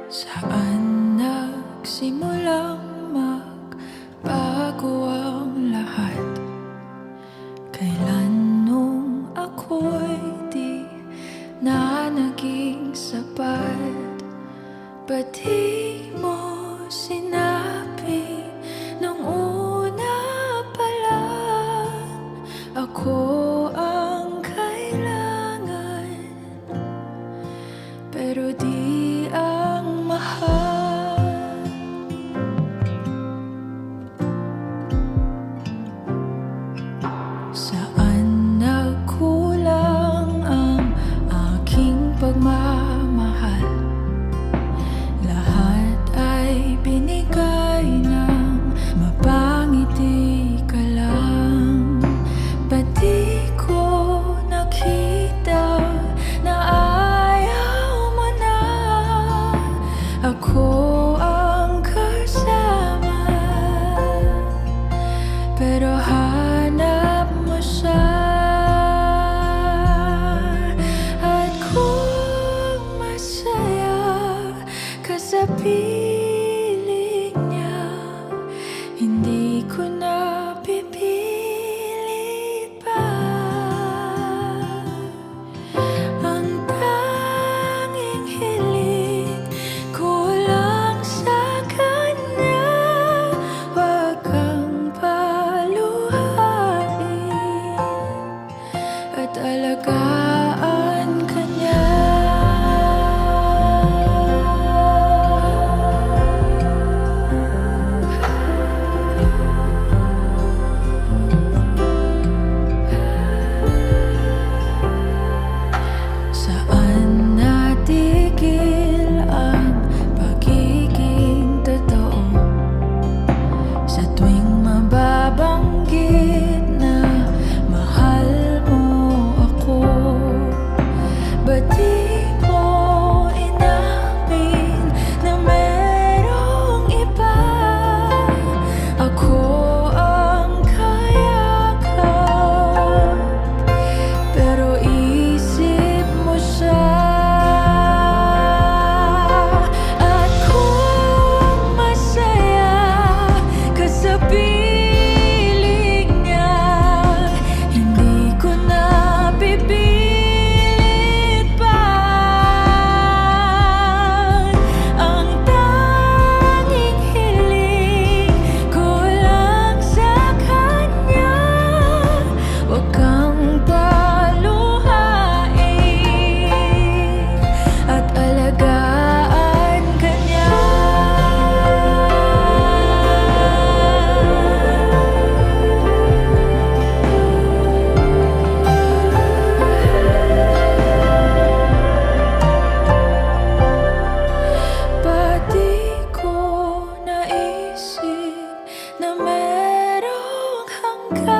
Saan nagsimulang magbago ang lahat? Kailan nung ako'y di na naging sapat? Ba't di mo sinabi nung una pa lang ako ang kailangan, pero di ang mahal? Saan nagkulang ang aking pagmamahal? Lahat ay binigay ng mapangiti ka lang. Ba't di ko nakita na ayaw mo na ako ang kasama? Pero hanap mo siya, at kung masaya ka sa piling niya, hindi ko na pipilit pa. Ang tanging hiling ko lang sa kanya, wag kang paluhain at alagaan ka niya. Saan natigil ang pagiging totoo? Sa tuwing mababanggit na mahal mo ako, ba't di mo inamin na merong iba? Ako ang kayakap, pero isip mo siya. At kung masaya ka sa piling niya, hindi ko na pipilit pa. Ang tanging hiling ko lang sa kanya, wag kang paluhain at alagaan ka niya. Ba't di ko naisip na merong hanggan?